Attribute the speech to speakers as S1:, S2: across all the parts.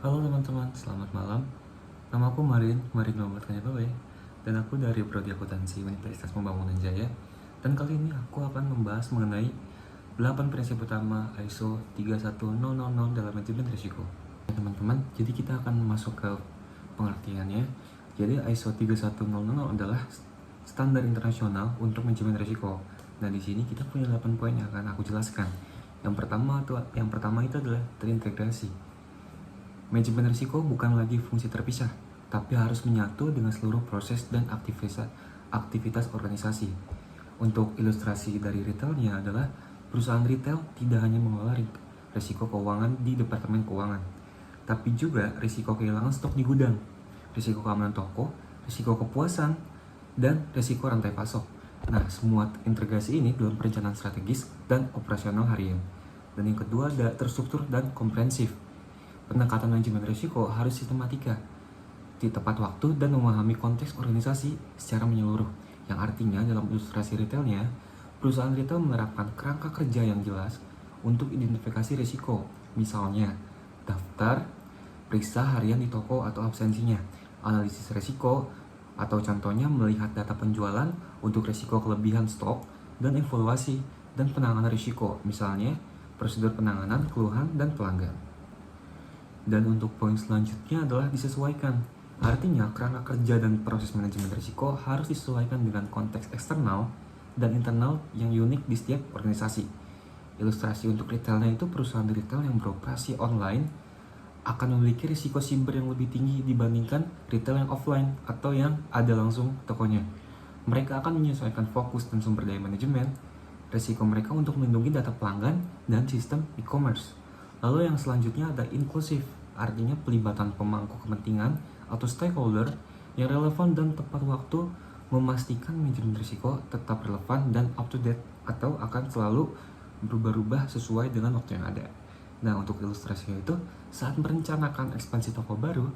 S1: Halo teman-teman, selamat malam. Nama aku Marin Muhammad Kanyabawe, dan aku dari Prodi Akuntansi Universitas Pembangunan Jaya. Dan kali ini aku akan membahas mengenai 8 prinsip utama ISO 31000 dalam manajemen risiko. Teman-teman, jadi kita akan masuk ke pengertiannya. Jadi ISO 31000 adalah standar internasional untuk manajemen risiko. Nah, di sini kita punya 8 poin yang akan aku jelaskan. Yang pertama itu adalah terintegrasi. Manajemen risiko bukan lagi fungsi terpisah, tapi harus menyatu dengan seluruh proses dan aktivitas organisasi. Untuk ilustrasi dari retailnya adalah perusahaan retail tidak hanya mengelola risiko keuangan di departemen keuangan, tapi juga risiko kehilangan stok di gudang, risiko keamanan toko, risiko kepuasan, dan risiko rantai pasok. Nah, semua integrasi ini dalam perencanaan strategis dan operasional harian. Dan yang kedua ada terstruktur dan komprehensif. Pendekatan manajemen risiko harus sistematika, di tepat waktu, dan memahami konteks organisasi secara menyeluruh. Yang artinya dalam ilustrasi retailnya, perusahaan retail menerapkan kerangka kerja yang jelas untuk identifikasi risiko. Misalnya, daftar, periksa harian di toko atau absensinya, analisis risiko, atau contohnya melihat data penjualan untuk risiko kelebihan stok, dan evaluasi dan penanganan risiko, misalnya prosedur penanganan keluhan dan pelanggan. Dan untuk poin selanjutnya adalah disesuaikan. Artinya, kerangka kerja dan proses manajemen risiko harus disesuaikan dengan konteks eksternal dan internal yang unik di setiap organisasi. Ilustrasi untuk retailnya itu perusahaan retail yang beroperasi online akan memiliki risiko siber yang lebih tinggi dibandingkan retail yang offline atau yang ada langsung tokonya. Mereka akan menyesuaikan fokus dan sumber daya manajemen risiko mereka untuk melindungi data pelanggan dan sistem e-commerce. Lalu yang selanjutnya ada inklusif, artinya pelibatan pemangku kepentingan atau stakeholder yang relevan dan tepat waktu, memastikan manajemen risiko tetap relevan dan up to date atau akan selalu berubah-ubah sesuai dengan waktu yang ada. Nah, untuk ilustrasinya itu, saat merencanakan ekspansi toko baru,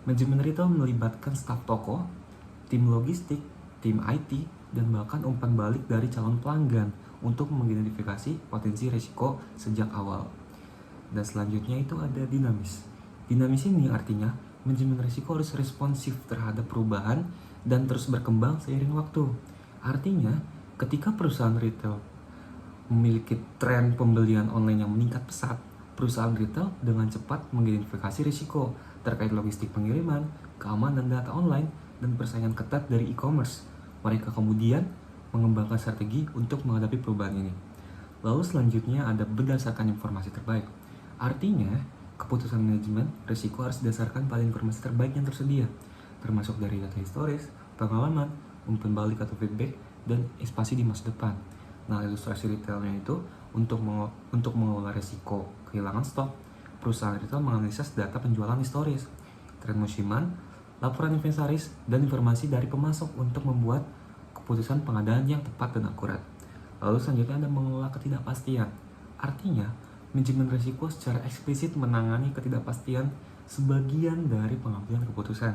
S1: manajemen retail melibatkan staf toko, tim logistik, tim IT, dan bahkan umpan balik dari calon pelanggan untuk mengidentifikasi potensi risiko sejak awal. Dan selanjutnya itu ada dinamis. Dinamis ini artinya manajemen risiko harus responsif terhadap perubahan dan terus berkembang seiring waktu. Artinya, ketika perusahaan retail memiliki tren pembelian online yang meningkat pesat, perusahaan retail dengan cepat mengidentifikasi risiko terkait logistik pengiriman, keamanan data online, dan persaingan ketat dari e-commerce. Mereka kemudian mengembangkan strategi untuk menghadapi perubahan ini. Lalu selanjutnya ada berdasarkan informasi terbaik. Artinya, keputusan manajemen risiko harus didasarkan pada informasi terbaik yang tersedia, termasuk dari data historis, pengalaman, umpan balik atau feedback, dan ekspansi di masa depan. Nah, ilustrasi retailnya itu untuk mengelola risiko kehilangan stok, perusahaan retail menganalisis data penjualan historis, tren musiman, laporan inventaris, dan informasi dari pemasok untuk membuat keputusan pengadaan yang tepat dan akurat. Lalu selanjutnya ada mengelola ketidakpastian. Artinya, manajemen risiko secara eksplisit menangani ketidakpastian sebagian dari pengambilan keputusan.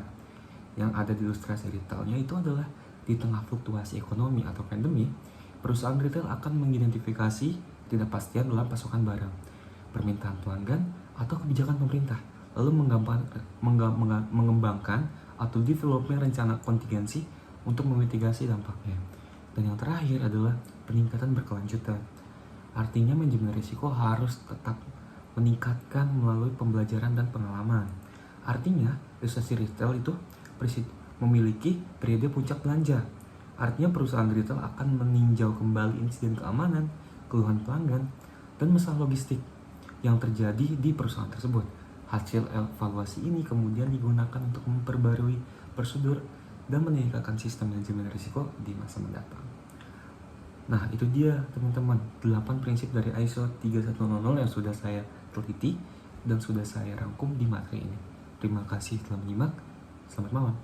S1: Yang ada di ilustrasi retailnya itu adalah di tengah fluktuasi ekonomi atau pandemi, perusahaan retail akan mengidentifikasi ketidakpastian dalam pasokan barang, permintaan pelanggan, atau kebijakan pemerintah, lalu mengembangkan atau development rencana kontingensi untuk memitigasi dampaknya. Dan yang terakhir adalah peningkatan berkelanjutan. Artinya manajemen risiko harus tetap meningkatkan melalui pembelajaran dan pengalaman. Artinya, ilustrasi retail itu memiliki periode puncak belanja. Artinya perusahaan retail akan meninjau kembali insiden keamanan, keluhan pelanggan, dan masalah logistik yang terjadi di perusahaan tersebut. Hasil evaluasi ini kemudian digunakan untuk memperbarui prosedur dan meningkatkan sistem manajemen risiko di masa mendatang. Nah, itu dia teman-teman 8 prinsip dari ISO 31000 yang sudah saya teliti dan sudah saya rangkum di materi ini. Terima kasih telah menyimak. Selamat malam.